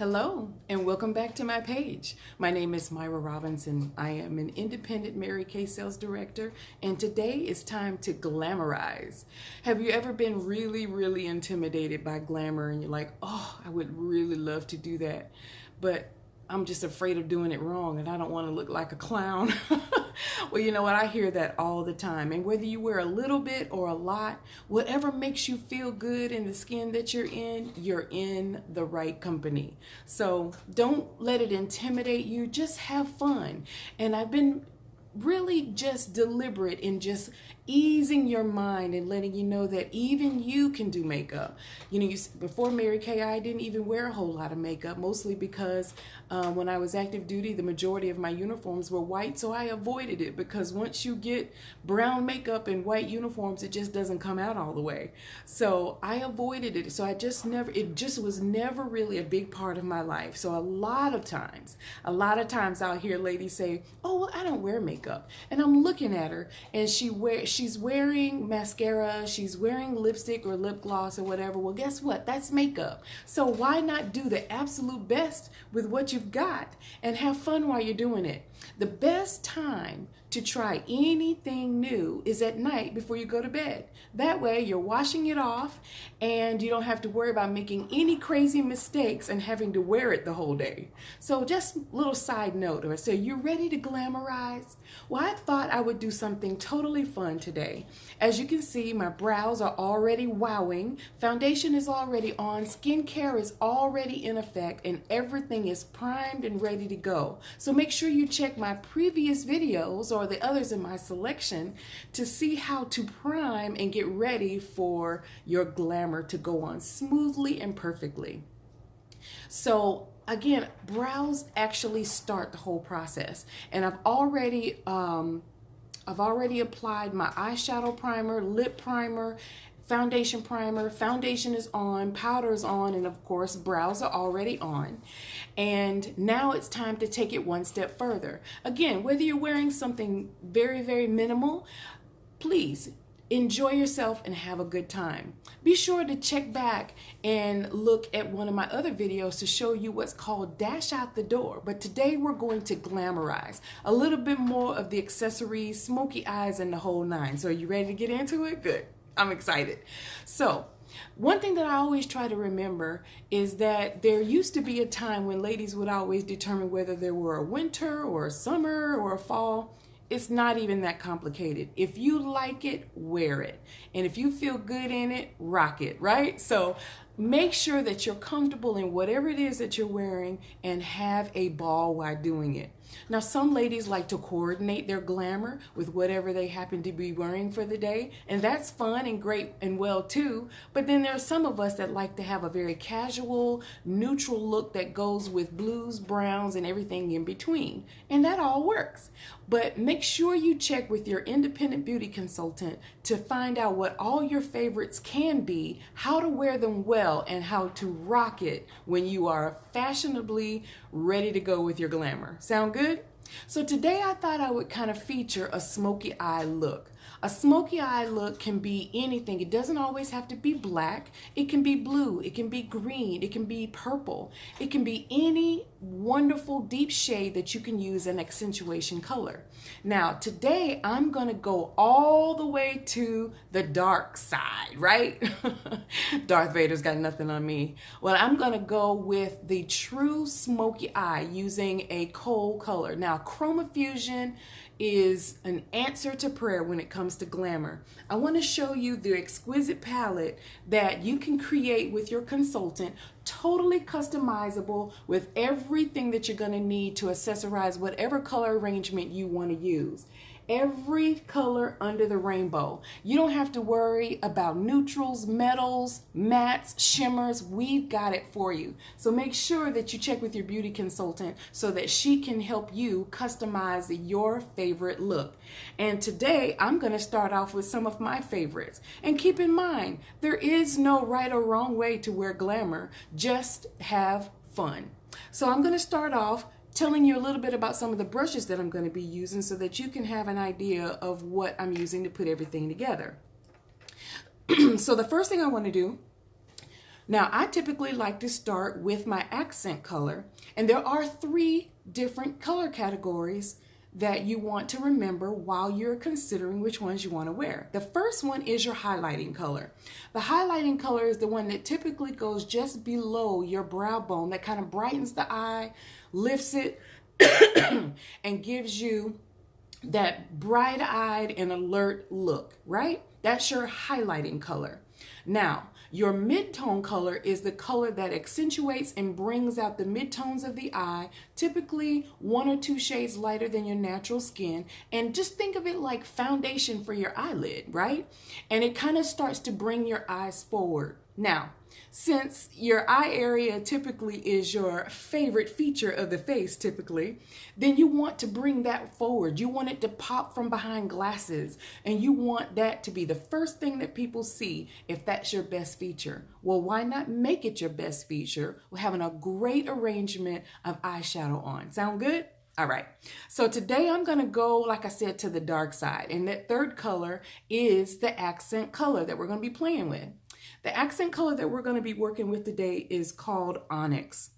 Hello and welcome back to my page. My name is Myra Robinson. I am an independent Mary Kay sales director, and today is time to glamorize. Have you ever been really intimidated by glamour and you're like, oh, I would really love to do that, but I'm just afraid of doing it wrong and I don't want to look like a clown? Well, you know what? I hear that all the time. And whether you wear a little bit or a lot, whatever makes you feel good in the skin that you're in the right company. So don't let it intimidate you. Just have fun. And I've been really just deliberate in just easing your mind and letting you know that even you can do makeup. You know, before Mary Kay, I didn't even wear a whole lot of makeup, mostly because when I was active duty, the majority of my uniforms were white, so I avoided it because once you get brown makeup and white uniforms, it just doesn't come out all the way. So I avoided it. So it just was never really a big part of my life. So a lot of times I'll hear ladies say, oh, well, I don't wear makeup. And I'm looking at her and she's wearing mascara, she's wearing lipstick or lip gloss or whatever. Well, guess what? That's makeup. So why not do the absolute best with what you've got and have fun while you're doing it? The best time to try anything new is at night before you go to bed. That way you're washing it off and you don't have to worry about making any crazy mistakes and having to wear it the whole day. So just a little side note, or say, you ready to glamorize? Well, I thought I would do something totally fun today. As you can see, my brows are already wowing, foundation is already on, skincare is already in effect, and everything is primed and ready to go. So make sure you check my previous videos or the others in my selection to see how to prime and get ready for your glamour to go on smoothly and perfectly. So again, brows actually start the whole process, and I've already applied my eyeshadow primer, lip primer, foundation primer. Foundation is on, powder is on, and of course brows are already on. And now it's time to take it one step further. Again, whether you're wearing something very minimal, please enjoy yourself and have a good time. Be sure to check back and look at one of my other videos to show you what's called Dash Out the Door. But today we're going to glamorize a little bit more of the accessories, smoky eyes, and the whole nine. So are you ready to get into it? Good. I'm excited. So one thing that I always try to remember is that there used to be a time when ladies would always determine whether there were a winter or a summer or a fall. It's not even that complicated. If you like it, wear it. And if you feel good in it, rock it, right? So make sure that you're comfortable in whatever it is that you're wearing and have a ball while doing it. Now, some ladies like to coordinate their glamour with whatever they happen to be wearing for the day, and that's fun and great and well too. But then there are some of us that like to have a very casual, neutral look that goes with blues, browns, and everything in between. And that all works. But make sure you check with your independent beauty consultant to find out what all your favorites can be, how to wear them well, and how to rock it when you are fashionably ready to go with your glamour. Sound good? So today I thought I would kind of feature a smoky eye look. A smoky eye look can be anything. It doesn't always have to be black. It can be blue. It can be green. It can be purple. It can be any wonderful deep shade that you can use an accentuation color. Now, today I'm going to go all the way to the dark side, right? Darth Vader's got nothing on me. Well, I'm going to go with the true smoky eye using a coal color. Now, Chroma Fusion is an answer to prayer when it comes to glamour. I want to show you the exquisite palette that you can create with your consultant, totally customizable with everything that you're going to need to accessorize whatever color arrangement you want to use. Every color under the rainbow. You don't have to worry about neutrals, metals, mattes, shimmers. We've got it for you. So make sure that you check with your beauty consultant so that she can help you customize your favorite look. And today I'm going to start off with some of my favorites. And keep in mind, there is no right or wrong way to wear glamour. Just have fun. So I'm going to start off telling you a little bit about some of the brushes that I'm going to be using so that you can have an idea of what I'm using to put everything together. So the first thing I want to do, Now, I typically like to start with my accent color, and there are 3 different color categories that you want to remember while you're considering which ones you want to wear. The first one is your highlighting color. The highlighting color is the one that typically goes just below your brow bone, that kind of brightens the eye, lifts it, and gives you that bright-eyed and alert look, right? That's your highlighting color. Now, your mid-tone color is the color that accentuates and brings out the mid-tones of the eye, typically 1 or 2 shades lighter than your natural skin. And just think of it like foundation for your eyelid, right? And it kind of starts to bring your eyes forward. Now, since your eye area typically is your favorite feature of the face typically, then you want to bring that forward. You want it to pop from behind glasses, and you want that to be the first thing that people see if that's your best feature. Well, why not make it your best feature with having a great arrangement of eyeshadow on? Sound good? All right, so today I'm gonna go, like I said, to the dark side, and that third color is the accent color that we're gonna be playing with. The accent color that we're going to be working with today is called Onyx,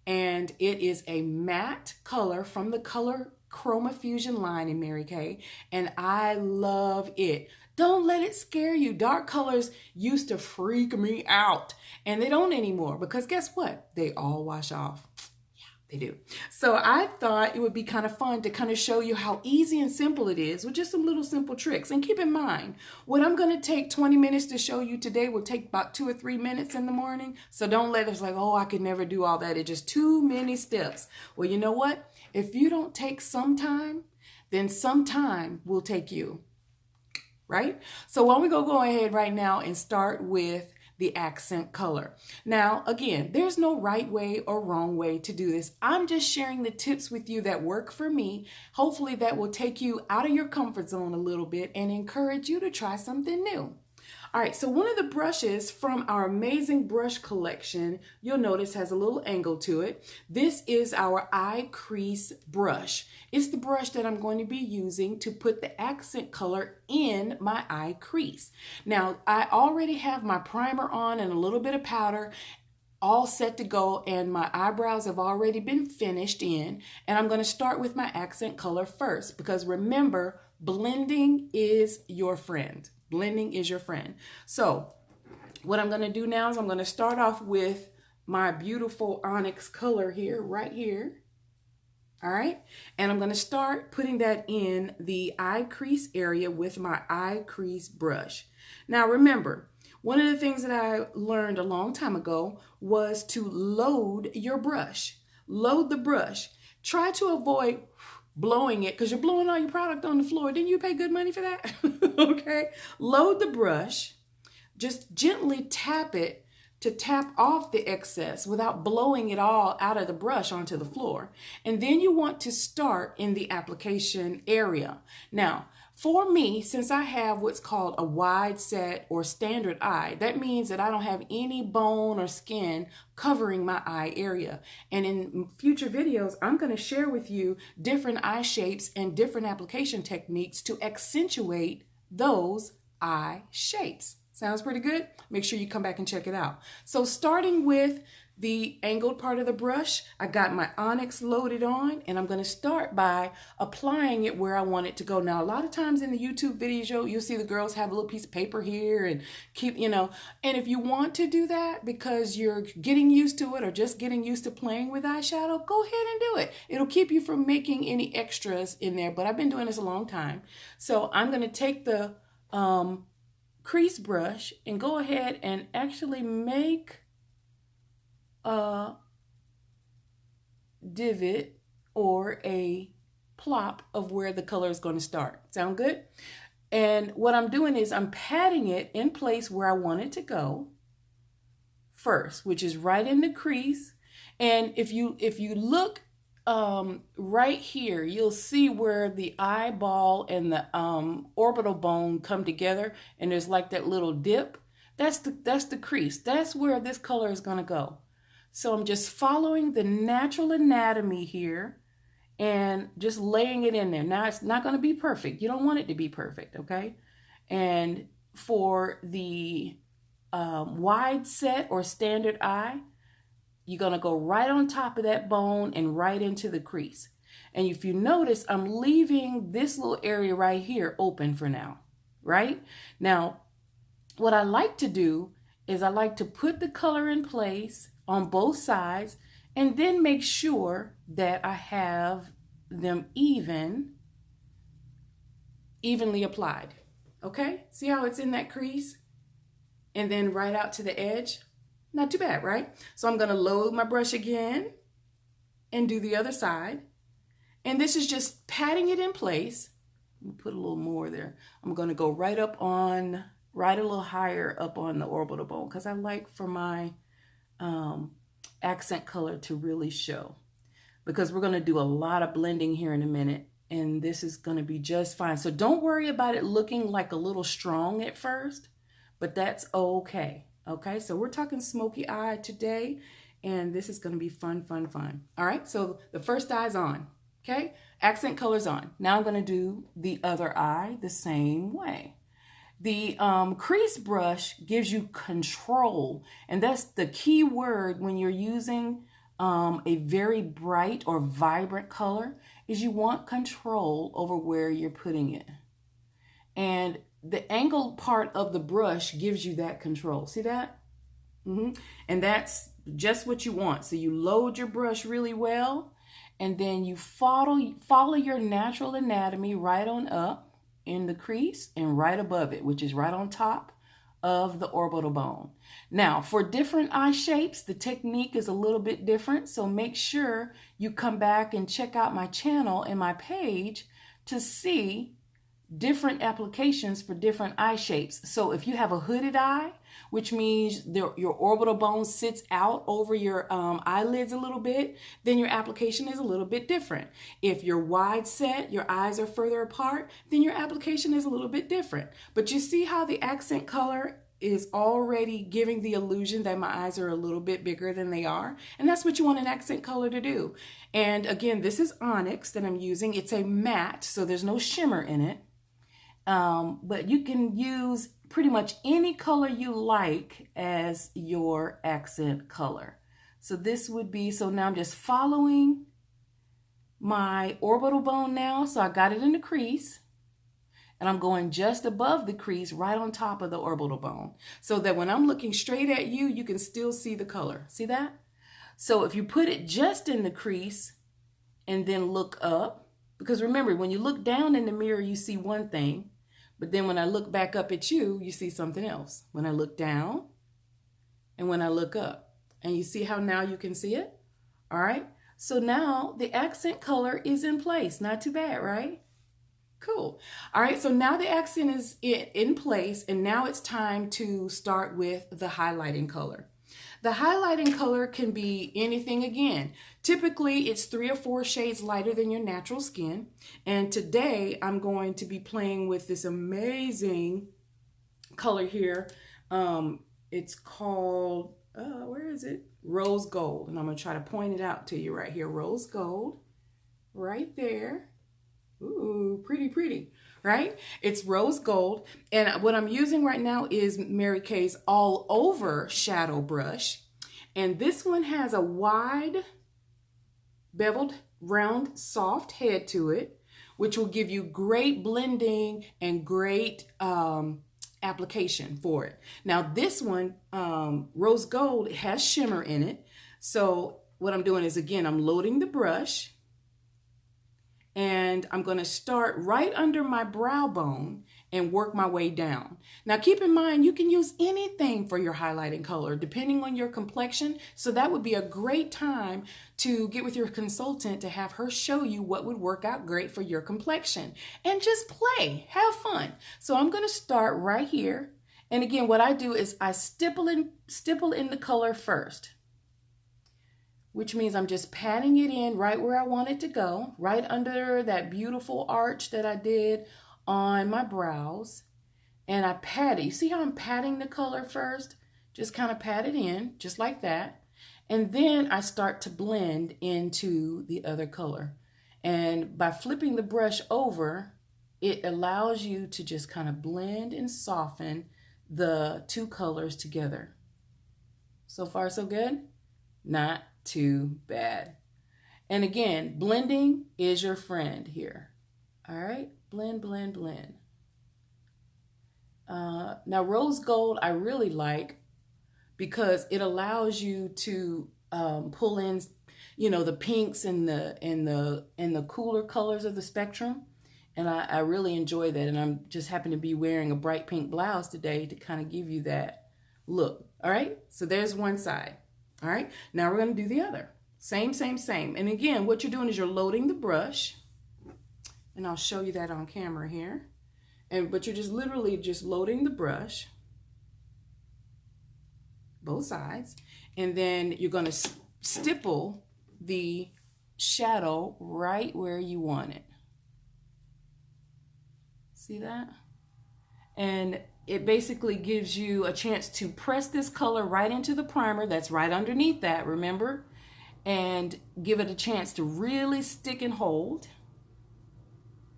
and it is a matte color from the Color Chroma Fusion line in Mary Kay, and I love it. Don't let it scare you. Dark colors used to freak me out, and they don't anymore, because guess what? They all wash off. They do. So I thought it would be kind of fun to kind of show you how easy and simple it is with just some little simple tricks. And keep in mind, what I'm going to take 20 minutes to show you today will take about 2 or 3 minutes in the morning. So don't let us like, oh, I could never do all that. It's just too many steps. Well, you know what? If you don't take some time, then some time will take you. Right? So why don't we go ahead right now and start with the accent color. Now, again, there's no right way or wrong way to do this. I'm just sharing the tips with you that work for me. Hopefully that will take you out of your comfort zone a little bit and encourage you to try something new. All right, so one of the brushes from our amazing brush collection, you'll notice has a little angle to it. This is our eye crease brush. It's the brush that I'm going to be using to put the accent color in my eye crease. Now, I already have my primer on and a little bit of powder, all set to go, and my eyebrows have already been finished in, and I'm going to start with my accent color first, because remember, blending is your friend. Blending is your friend. So what I'm going to do now is I'm going to start off with my beautiful onyx color here, right here. All right. And I'm going to start putting that in the eye crease area with my eye crease brush. Now, remember, one of the things that I learned a long time ago was to load your brush. Load the brush. Try to avoid blowing it, because you're blowing all your product on the floor. Didn't you pay good money for that? Okay. Load the brush. Just gently tap it to tap off the excess without blowing it all out of the brush onto the floor. And then you want to start in the application area. Now, for me, since I have what's called a wide set or standard eye, that means that I don't have any bone or skin covering my eye area. And in future videos, I'm going to share with you different eye shapes and different application techniques to accentuate those eye shapes. Sounds pretty good? Make sure you come back and check it out. So starting with the angled part of the brush, I got my onyx loaded on, and I'm going to start by applying it where I want it to go. Now, a lot of times in the YouTube videos, you'll see the girls have a little piece of paper here and keep, and if you want to do that because you're getting used to it or just getting used to playing with eyeshadow, go ahead and do it. It'll keep you from making any extras in there, but I've been doing this a long time. So I'm going to take the crease brush and go ahead and actually make a divot or a plop of where the color is going to start. Sound good? And what I'm doing is I'm patting it in place where I want it to go first, which is right in the crease. And if you look right here, you'll see where the eyeball and the orbital bone come together, and there's like that little dip. That's the crease. That's where this color is going to go. So I'm just following the natural anatomy here and just laying it in there. Now, it's not going to be perfect. You don't want it to be perfect, okay? And for the wide set or standard eye, you're going to go right on top of that bone and right into the crease. And if you notice, I'm leaving this little area right here open for now, right? Now, what I like to do is I like to put the color in place on both sides and then make sure that I have them evenly applied. Okay? See how it's in that crease? And then right out to the edge? Not too bad, right? So I'm going to load my brush again and do the other side. And this is just patting it in place. Put a little more there. I'm going to go right up on, right a little higher up on the orbital bone because I like for my accent color to really show. Because we're going to do a lot of blending here in a minute. And this is going to be just fine. So don't worry about it looking like a little strong at first. But that's okay. Okay, so we're talking smoky eye today, and this is going to be fun, fun, fun. All right, so the first eye's on. Okay, accent color's on. Now I'm going to do the other eye the same way. The crease brush gives you control, and that's the key word when you're using a very bright or vibrant color, is you want control over where you're putting it. And the angled part of the brush gives you that control. See that? And that's just what you want. So you load your brush really well, and then you follow your natural anatomy right on up in the crease and right above it, which is right on top of the orbital bone. Now, for different eye shapes, the technique is a little bit different. So make sure you come back and check out my channel and my page to see different applications for different eye shapes. So if you have a hooded eye, which means your orbital bone sits out over your eyelids a little bit, then your application is a little bit different. If you're wide set, your eyes are further apart, then your application is a little bit different. But you see how the accent color is already giving the illusion that my eyes are a little bit bigger than they are. And that's what you want an accent color to do. And again, this is onyx that I'm using. It's a matte, so there's no shimmer in it. But you can use pretty much any color you like as your accent color. So this would be, so now I'm just following my orbital bone now. So I got it in the crease and I'm going just above the crease right on top of the orbital bone so that when I'm looking straight at you, you can still see the color. See that? So if you put it just in the crease and then look up, because remember, when you look down in the mirror, you see one thing. But then when I look back up at you, you see something else. When I look down and when I look up. And you see how now you can see it? All right. So now the accent color is in place. Not too bad, right? Cool. All right. So now the accent is in place. And now it's time to start with the highlighting color. The highlighting color can be anything again. Typically, it's 3 or 4 shades lighter than your natural skin. And today, I'm going to be playing with this amazing color here. It's called, where is it? Rose Gold. And I'm going to try to point it out to you right here. Rose Gold, right there. Ooh, pretty, pretty. Right? It's rose gold. And what I'm using right now is Mary Kay's All Over Shadow Brush. And this one has a wide, beveled, round, soft head to it, which will give you great blending and great application for it. Now this one, rose gold, has shimmer in it. So what I'm doing is, again, I'm loading the brush. And I'm going to start right under my brow bone and work my way down. Now, keep in mind, you can use anything for your highlighting color, depending on your complexion. So that would be a great time to get with your consultant to have her show you what would work out great for your complexion. And just play, have fun. So I'm going to start right here. And again, what I do is I stipple in the color first, which means I'm just patting it in right where I want it to go, right under that beautiful arch that I did on my brows. And I pat it. You see how I'm patting the color first? Just kind of pat it in, just like that. And then I start to blend into the other color. And by flipping the brush over, it allows you to just kind of blend and soften the two colors together. So far, so good? Not too bad. And again, blending is your friend here. All right, blend, blend, blend. Now, rose gold I really like because it allows you to pull in, the pinks and the cooler colors of the spectrum. And I really enjoy that. And I'm just happen to be wearing a bright pink blouse today to kind of give you that look. All right, so there's one side. All right, now we're going to do the other. Same, same, same. And again, what you're doing is you're loading the brush. And I'll show you that on camera here. But you're just literally just loading the brush, both sides. And then you're going to stipple the shadow right where you want it. See that? And it basically gives you a chance to press this color right into the primer that's right underneath that, remember? And give it a chance to really stick and hold.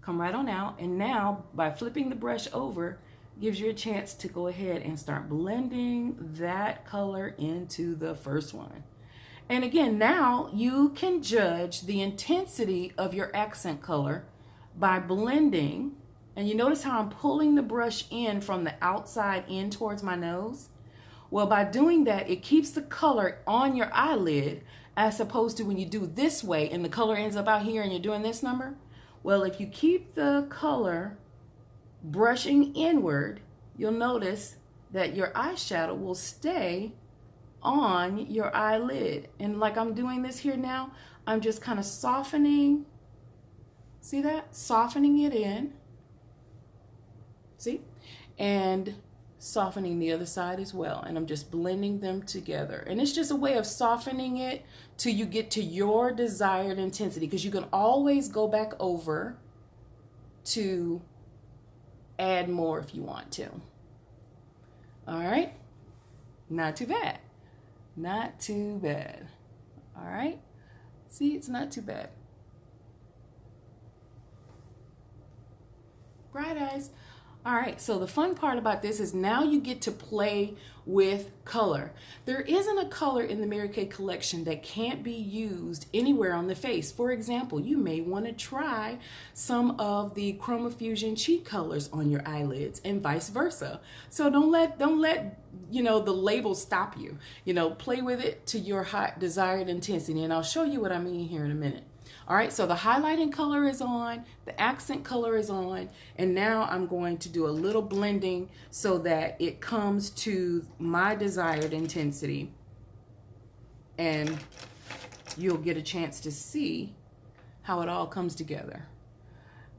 Come right on out. And now, by flipping the brush over, gives you a chance to go ahead and start blending that color into the first one. And again, now you can judge the intensity of your accent color by blending. And you notice how I'm pulling the brush in from the outside in towards my nose? Well, by doing that, it keeps the color on your eyelid as opposed to when you do this way and the color ends up out here and you're doing this number. Well, if you keep the color brushing inward, you'll notice that your eyeshadow will stay on your eyelid. And like I'm doing this here now, I'm just kind of softening. See that? Softening it in. See? And softening the other side as well. And I'm just blending them together. And it's just a way of softening it till you get to your desired intensity, because you can always go back over to add more if you want to. All right? Not too bad. Not too bad. All right? See, it's not too bad. Bright eyes. All right, so the fun part about this is now you get to play with color. There isn't a color in the Mary Kay collection that can't be used anywhere on the face. For example, you may want to try some of the Chroma Fusion cheat colors on your eyelids and vice versa. So don't let the label stop you. Play with it to your desired intensity, and I'll show you what I mean here in a minute. All right, so the highlighting color is on, the accent color is on, and now I'm going to do a little blending so that it comes to my desired intensity, and you'll get a chance to see how it all comes together.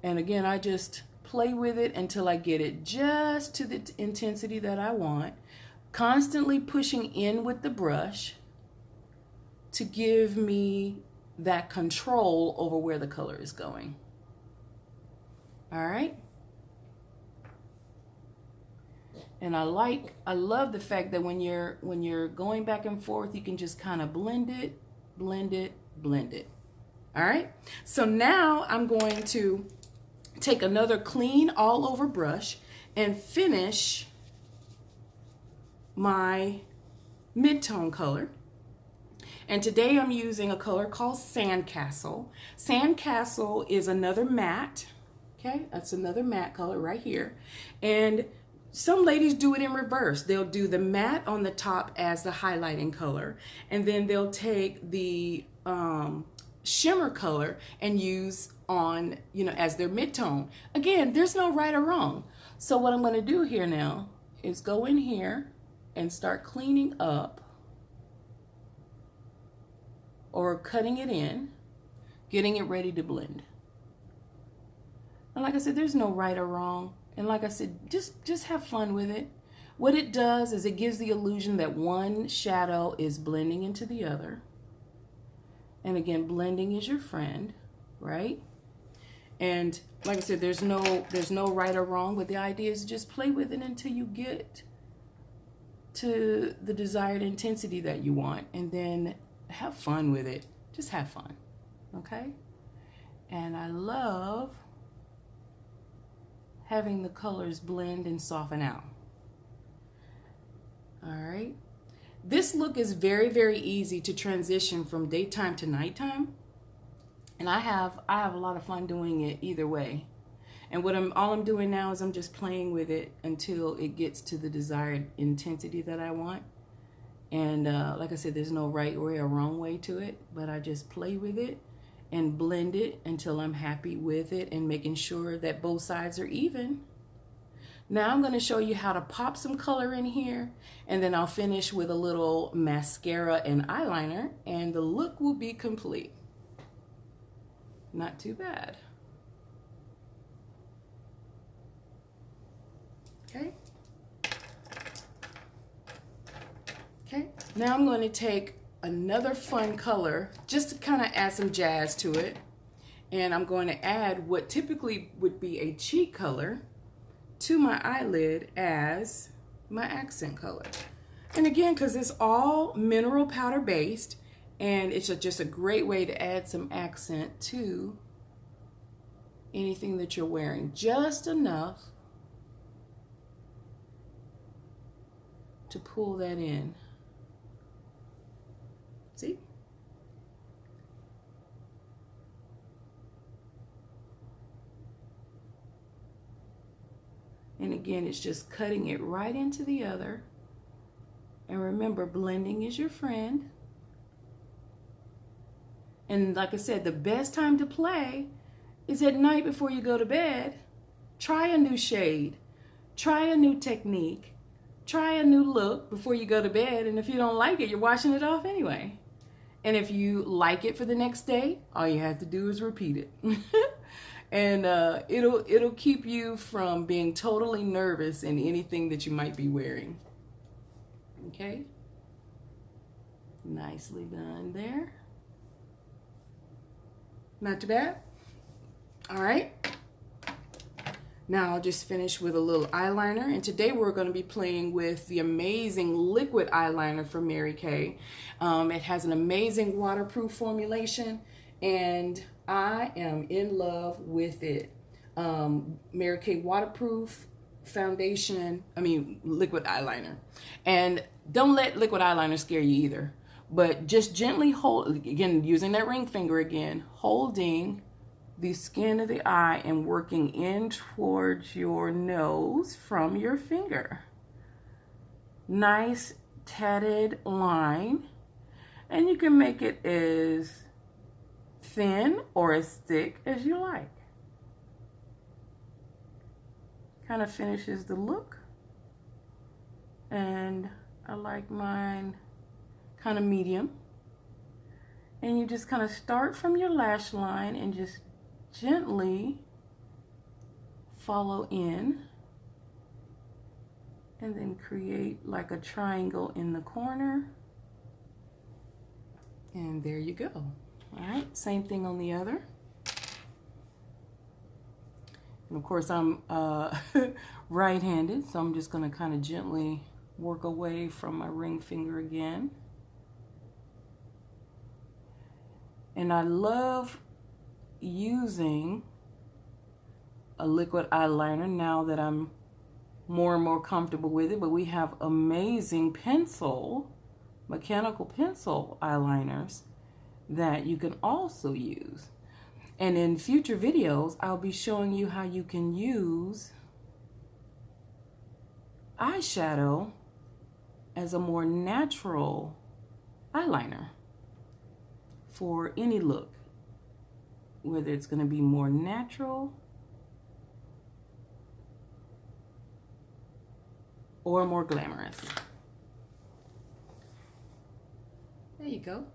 And again, I just play with it until I get it just to the intensity that I want, constantly pushing in with the brush to give me that control over where the color is going. All right. And I love the fact that when you're going back and forth, you can just kind of blend it, blend it, blend it. All right. So now I'm going to take another clean all over brush and finish my mid-tone color. And today I'm using a color called Sandcastle. Sandcastle is another matte. Okay, that's another matte color right here. And some ladies do it in reverse. They'll do the matte on the top as the highlighting color, and then they'll take the shimmer color and use on, as their mid-tone. Again, there's no right or wrong. So what I'm going to do here now is go in here and start cleaning up, or cutting it in, getting it ready to blend. And like I said, there's no right or wrong. And like I said, just have fun with it. What it does is it gives the illusion that one shadow is blending into the other. And again, blending is your friend, right? And like I said, there's no right or wrong, but the idea is just play with it until you get to the desired intensity that you want, and then have fun with it. Just have fun, okay? And I love having the colors blend and soften out. All right. This look is very, very easy to transition from daytime to nighttime. And I have a lot of fun doing it either way. And all I'm doing now is I'm just playing with it until it gets to the desired intensity that I want. And like I said, there's no right way or wrong way to it, but I just play with it and blend it until I'm happy with it and making sure that both sides are even. Now I'm going to show you how to pop some color in here, and then I'll finish with a little mascara and eyeliner, and the look will be complete. Not too bad. Okay. Okay. Now I'm going to take another fun color just to kind of add some jazz to it, and I'm going to add what typically would be a cheek color to my eyelid as my accent color. And again, because it's all mineral powder based, and it's just a great way to add some accent to anything that you're wearing. Just enough to pull that in. See? And again, it's just cutting it right into the other. And remember, blending is your friend. And like I said, the best time to play is at night before you go to bed. Try a new shade. Try a new technique. Try a new look before you go to bed. And if you don't like it, you're washing it off anyway. And if you like it for the next day, all you have to do is repeat it. And it'll keep you from being totally nervous in anything that you might be wearing. Okay? Nicely done there. Not too bad. All right. Now I'll just finish with a little eyeliner. And today we're going to be playing with the amazing liquid eyeliner from Mary Kay. It has an amazing waterproof formulation, and I am in love with it. Mary Kay waterproof liquid eyeliner. And don't let liquid eyeliner scare you either. But just gently hold, again, using that ring finger again, holding the skin of the eye and working in towards your nose from your finger. Nice tatted line. And you can make it as thin or as thick as you like. Kind of finishes the look. And I like mine kind of medium. And you just kind of start from your lash line and just gently follow in, and then create like a triangle in the corner. And there you go. All right, same thing on the other. And of course I'm right-handed, so I'm just going to kind of gently work away from my ring finger again. And I love using a liquid eyeliner now that I'm more and more comfortable with it, but we have amazing mechanical pencil eyeliners that you can also use. And in future videos, I'll be showing you how you can use eyeshadow as a more natural eyeliner for any look, whether it's going to be more natural or more glamorous. There you go.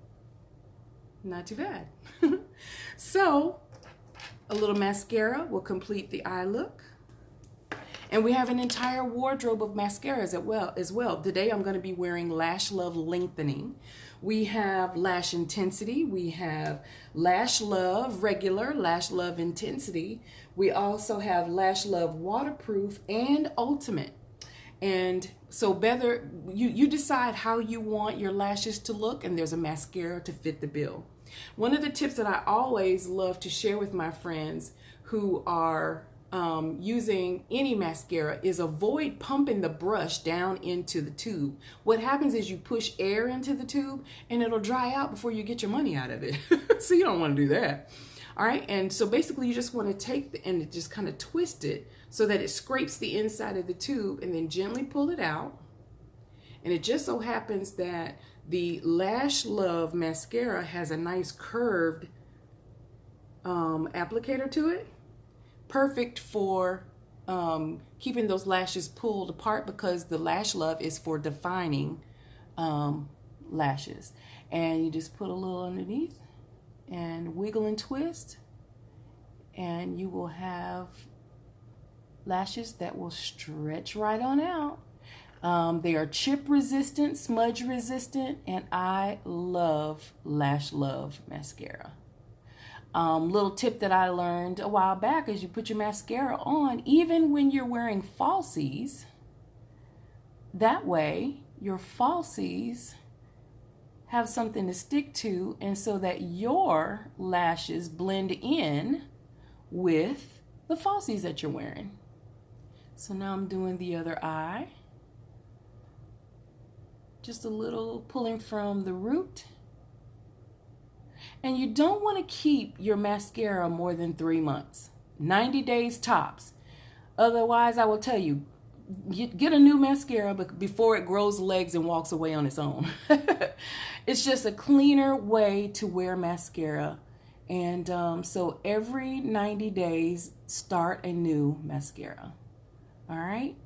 Not too bad. So, a little mascara will complete the eye look. And we have an entire wardrobe of mascaras as well. Today I'm going to be wearing Lash Love Lengthening. We have Lash Intensity. We have Lash Love Regular, Lash Love Intensity. We also have Lash Love Waterproof and Ultimate. And so whether you decide how you want your lashes to look, and there's a mascara to fit the bill. One of the tips that I always love to share with my friends who are using any mascara is avoid pumping the brush down into the tube. What happens is you push air into the tube and it'll dry out before you get your money out of it. So you don't want to do that. All right, and so basically you just want to take and just kind of twist it so that it scrapes the inside of the tube, and then gently pull it out. And it just so happens that the Lash Love mascara has a nice curved applicator to it. Perfect for keeping those lashes pulled apart, because the Lash Love is for defining lashes. And you just put a little underneath and wiggle and twist, and you will have lashes that will stretch right on out. They are chip resistant, smudge resistant, and I love Lash Love mascara. Little tip that I learned a while back is you put your mascara on even when you're wearing falsies. That way your falsies have something to stick to, and so that your lashes blend in with the falsies that you're wearing. So now I'm doing the other eye. Just a little pulling from the root. And you don't want to keep your mascara more than 3 months. 90 days tops. Otherwise, I will tell you, get a new mascara before it grows legs and walks away on its own. It's just a cleaner way to wear mascara. And so every 90 days, start a new mascara. All right?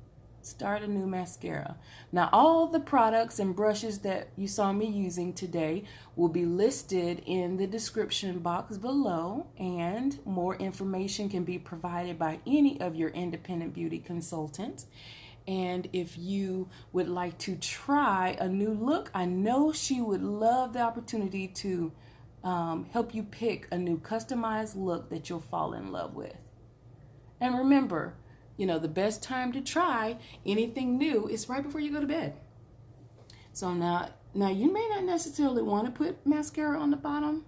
Start a new mascara. Now, all the products and brushes that you saw me using today will be listed in the description box below, and more information can be provided by any of your independent beauty consultants. And if you would like to try a new look, I know she would love the opportunity to help you pick a new customized look that you'll fall in love with. And remember, you know, the best time to try anything new is right before you go to bed. So now you may not necessarily want to put mascara on the bottom,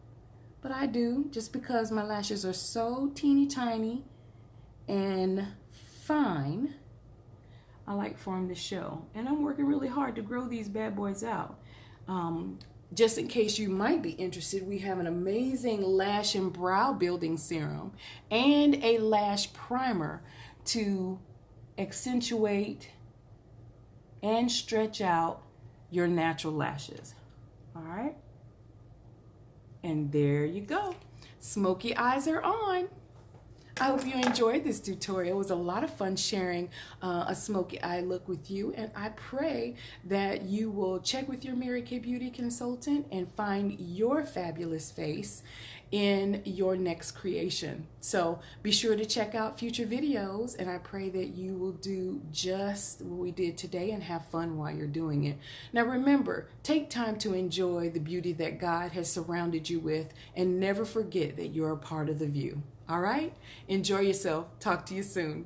but I do, just because my lashes are so teeny tiny and fine. I like for them to show, and I'm working really hard to grow these bad boys out. Just in case you might be interested, we have an amazing lash and brow building serum and a lash primer to accentuate and stretch out your natural lashes. All right, and there you go. Smoky eyes are on. I hope you enjoyed this tutorial. It was a lot of fun sharing a smoky eye look with you, and I pray that you will check with your Mary Kay Beauty consultant and find your fabulous face in your next creation. So be sure to check out future videos, and I pray that you will do just what we did today and have fun while you're doing it. Now remember, take time to enjoy the beauty that God has surrounded you with, and never forget that you're a part of the view. All right? Enjoy yourself. Talk to you soon.